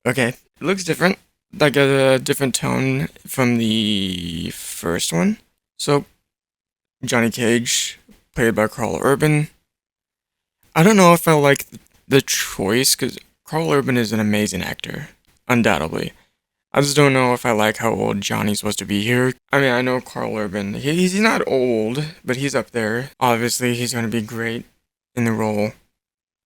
Okay, it looks different, like a different tone from the first one. So, Johnny Cage, played by Carl Urban. I don't know if I like the choice, because Carl Urban is an amazing actor, undoubtedly. I just don't know if I like how old Johnny's supposed to be here. I mean, I know Carl Urban. He's not old, but he's up there. Obviously, he's going to be great in the role.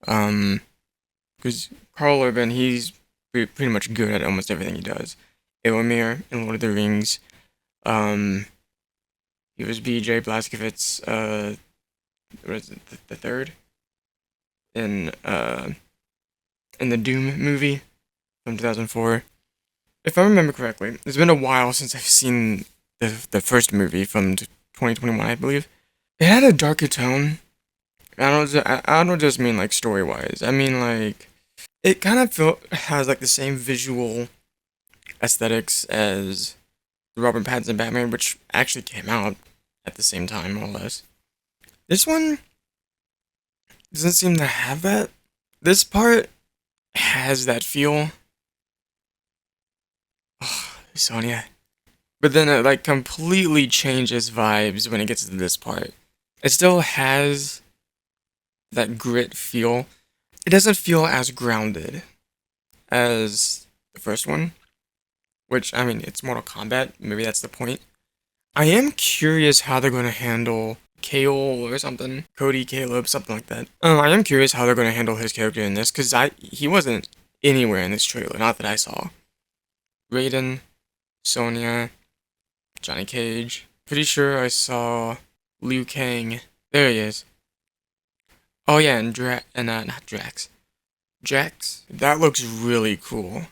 Because Carl Urban, he's pretty much good at almost everything he does. Eomer in Lord of the Rings. Um, he was B.J. Blazkowicz's, what is it, the third? In in the Doom movie from 2004. If I remember correctly, it's been a while since I've seen the first movie from 2021, I believe. It had a darker tone. I don't just mean like story wise. I mean like it kind of has like the same visual aesthetics as the Robert Pattinson Batman, which actually came out at the same time, more or less. This one doesn't seem to have that. This part has that feel. Oh, Sonya. But then it like completely changes vibes when it gets to this part. It still has that grit feel. It doesn't feel as grounded as the first one, which I mean, it's Mortal Kombat. Maybe that's the point. I am curious how they're going to handle Kale or something, Cody, Caleb, something like that. I am curious how they're going to handle his character in this because he wasn't anywhere in this trailer, not that I saw. Raiden, Sonya, Johnny Cage. Pretty sure I saw Liu Kang. There he is. Oh yeah, and not Drax. Jax. That looks really cool.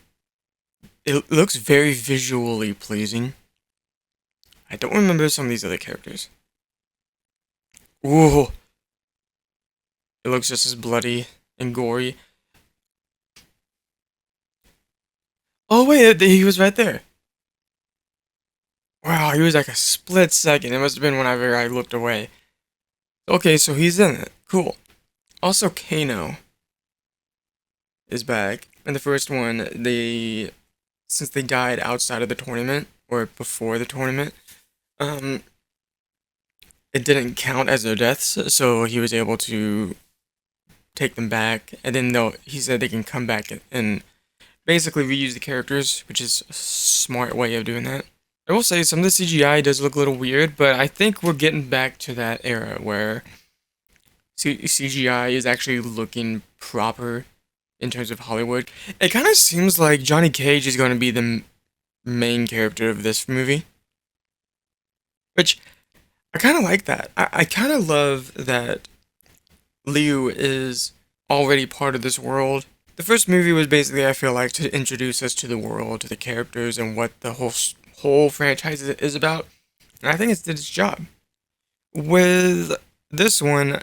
It looks very visually pleasing. I don't remember some of these other characters. Ooh, it looks just as bloody and gory. Oh wait, he was right there. Wow, he was like a split second. It must have been whenever I looked away. Okay, so he's in it. Cool. Also, Kano is back. In the first one, since they died outside of the tournament or before the tournament, um, it didn't count as their deaths, so he was able to take them back. And then he said they can come back and basically reuse the characters, which is a smart way of doing that. I will say some of the CGI does look a little weird, but I think we're getting back to that era where CGI is actually looking proper in terms of Hollywood. It kind of seems like Johnny Cage is going to be the main character of this movie, which I kind of like that. I kind of love that Liu is already part of this world. The first movie was basically, I feel like, to introduce us to the world, to the characters, and what the whole franchise is about. And I think it did its job. With this one,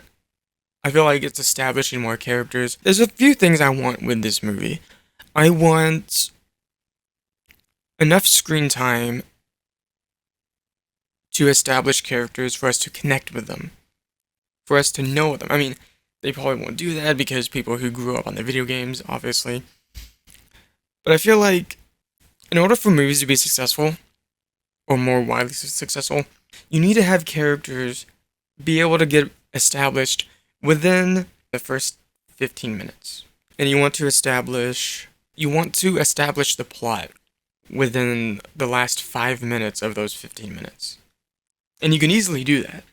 I feel like it's establishing more characters. There's a few things I want with this movie. I want enough screen time to establish characters for us to connect with them, for us to know them. I mean, they probably won't do that because people who grew up on the video games, obviously. But I feel like in order for movies to be successful, or more widely successful, you need to have characters be able to get established within the first 15 minutes. And you want to establish the plot within the last 5 minutes of those 15 minutes. And you can easily do that.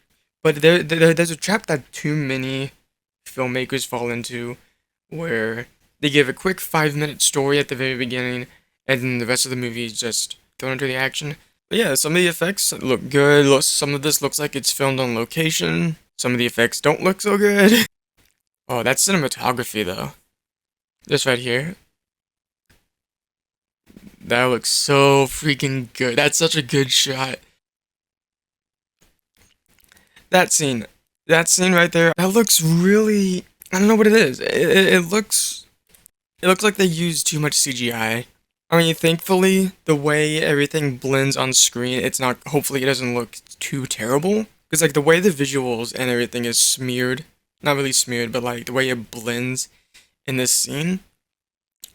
But there's a trap that too many filmmakers fall into where they give a quick 5-minute story at the very beginning and then the rest of the movie is just thrown into the action. But yeah, some of the effects look good. Some of this looks like it's filmed on location. Some of the effects don't look so good. Oh, that's cinematography though. This right here. That looks so freaking good. That's such a good shot. That scene. That scene right there. That looks really... I don't know what it is. It looks... It looks like they used too much CGI. I mean, thankfully, the way everything blends on screen, it's not... Hopefully it doesn't look too terrible. Because, like, the way the visuals and everything is smeared... Not really smeared, but, like, the way it blends in this scene...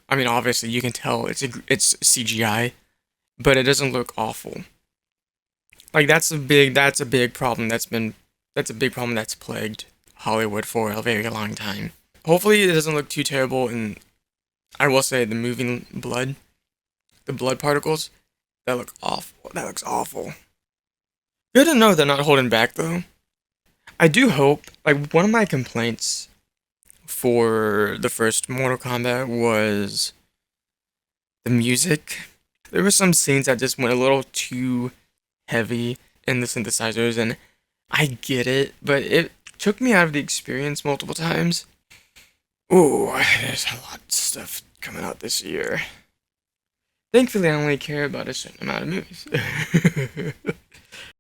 I mean, obviously you can tell it's CGI, but it doesn't look awful. Like that's a big problem that's a big problem that's plagued Hollywood for a very long time. Hopefully it doesn't look too terrible, and I will say the moving blood, the blood particles, that look awful. That looks awful. Good to know they're not holding back though. I do hope, like, one of my complaints for the first Mortal Kombat was the music. There were some scenes that just went a little too heavy in the synthesizers, and I get it, but it took me out of the experience multiple times. Ooh, there's a lot of stuff coming out this year. Thankfully, I only care about a certain amount of movies.